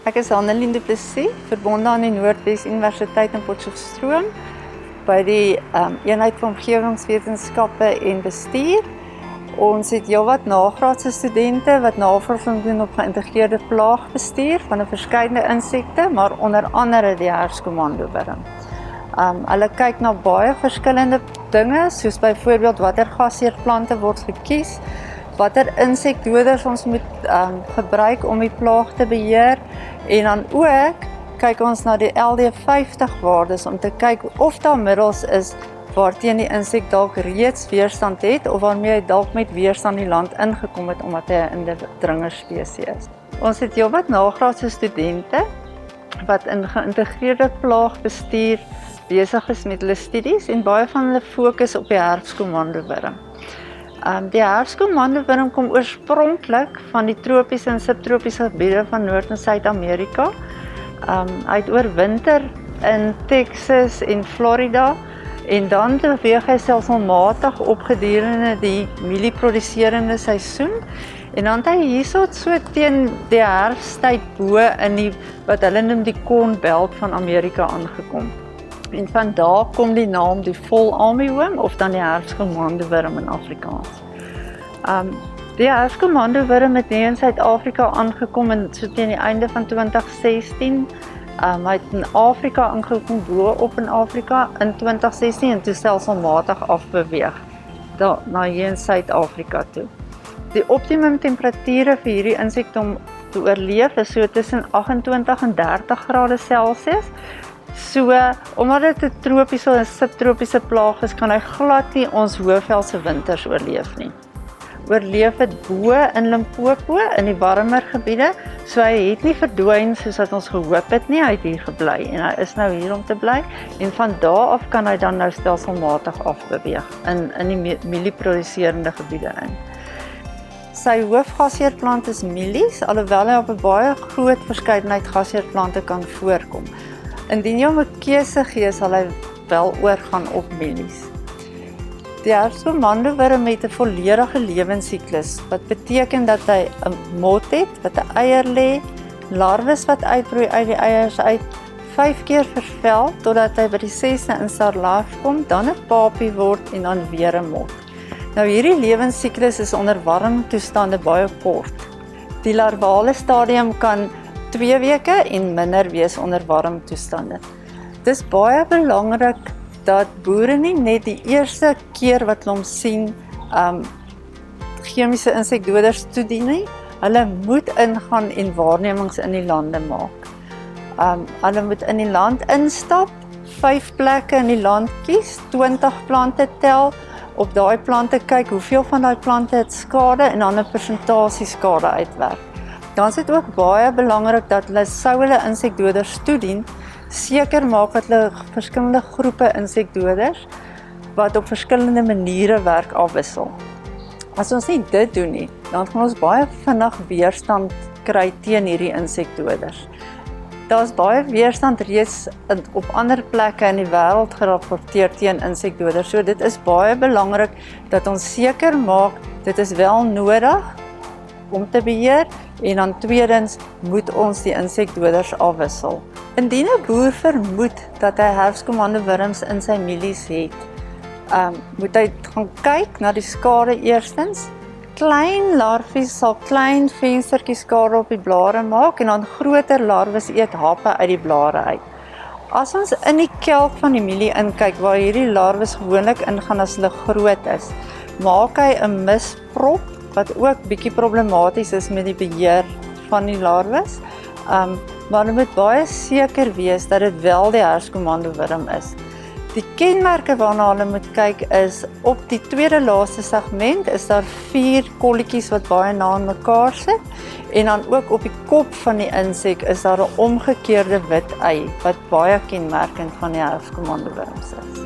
Ek is Annelien Du Plessis, verbonde aan die Noordwes Universiteit in Potchefstroom by die eenheid van omgewingswetenskappe en bestuur. Ons het heelwat nagraadse studente wat navorsing doen op geïntegreerde plaagbestuur van 'n verskeidenheid insekte, maar onder andere die herfskomandowurm. Hulle kyk na baie verskillende dinge, soos byvoorbeeld watter gasheerplante word gekies, watter insekdoders ons moet gebruik om die plaag te beheer, en dan ook kyk ons na die LD50 waardes om te kyk of daar middels is waarteen die insek dalk reeds weerstand het of waarmee hy dalk met weerstand die land ingekom het omdat hy 'n indringerspesies is. Ons het heelwat nagraadse studente wat in geïntegreerde plaagbestuur besig is met hulle studies en baie van hulle fokus op die herfskomandowurm. Die herfskomandowurm kom oorspronklik van die tropiese en subtropiese gebiede van Noord- en Suid-Amerika. Hy het oorwinter in Texas en Florida en dan beweeg hy stelselmatig op gedurende die mielieproduserende seisoen en dan het hy hierso so teen die herfsttyd bo in die wat hulle noem die Corn Belt van Amerika aangekom. En van daar kom die naam die vol armyworm of dan die herfskomandowurm in Afrikaans. Die herfskomandowurm het nie in Suid-Afrika aangekom en so teen die einde van 2016. Hy het in Afrika aangekom, bo op in Afrika in 2016 en toe stelselmatig afbeweeg na hier in Suid-Afrika toe. Die optimum temperature vir hierdie insek om te oorleef is so tussen 28 en 30 grade Celsius. So, omdat dit 'n tropiese en subtropiese plaag is, kan hy glad nie ons Hoëveldse winters oorleef nie. Oorleef het bo in Limpopo in die warmer gebiede, so hy het nie verdwyn soos wat ons gehoop het nie, hy het hier gebly en hy is nou hier om te bly en van daar af kan hy dan nou stelselmatig afbeweeg in die mielieproduserende gebiede in. Sy hoofgasheerplant is mielies, alhoewel hy op 'n baie groot verskeidenheid gasheerplante kan voorkom. Indien jy hom 'n keuse gee, sal hy wel oorgaan op mielies. Die herfskomandowurm het 'n volledige lewensiklus, wat beteken dat hy 'n mot het, wat 'n eier lê, larwes wat uitbroei uit die eiers uit, 5 keer vervel, totdat hy by die 6de instar life kom, dan 'n papie word en dan weer 'n mot. Nou hierdie lewensiklus is onder warm toestande baie kort. Die larvale stadium kan 2 weke en minder wees onder warm toestande. Dis baie belangrik dat boere nie net die eerste keer wat hulle hom sien chemiese insekdoders toedien nie. Hulle moet ingaan en waarnemings in die lande maak. Hulle moet in die land instap, 5 plekke in die land kies, 20 plante tel, op daai plante kyk hoeveel van daai plante het skade en dan 'n persentasie skade uitwerk. Dan is dit ook baie belangrik dat hulle sou hulle insekdoders toedien, seker maak dat hulle verskillende groepe insekdoders wat op verskillende maniere werk afwissel. As ons nie dit doen nie, dan gaan ons baie vinnig weerstand kry teen hierdie insekdoders. Daar's baie weerstand reeds op ander plekke in die wêreld gerapporteer teen insekdoders. So dit is baie belangrik dat ons seker maak dit is wel nodig om te beheer en dan tweedens moet ons die insekdoders afwissel. Indien 'n boer vermoed dat hy herfskomandowurms in sy mielies het, moet hy gaan kyk na die skade eerstens. Klein larfies sal klein venstertjies skade op die blare maak en dan groter larwes eet happe uit die blare uit. As ons in die kelk van die mielie inkyk waar hierdie larwes gewoonlik ingaan as hulle groot is, maak hy 'n misprop wat ook bietjie problematies is met die beheer van die larwes. Maar hulle moet baie seker wees dat dit wel die herfskomandowurm is. Die kenmerke waarna hulle moet kyk is, op die tweede laaste segment is daar 4 kolletjies wat baie na aan mekaar sit, en dan ook op die kop van die insek is daar 'n omgekeerde wit ei, wat baie kenmerkend van die herfskomandowurms is.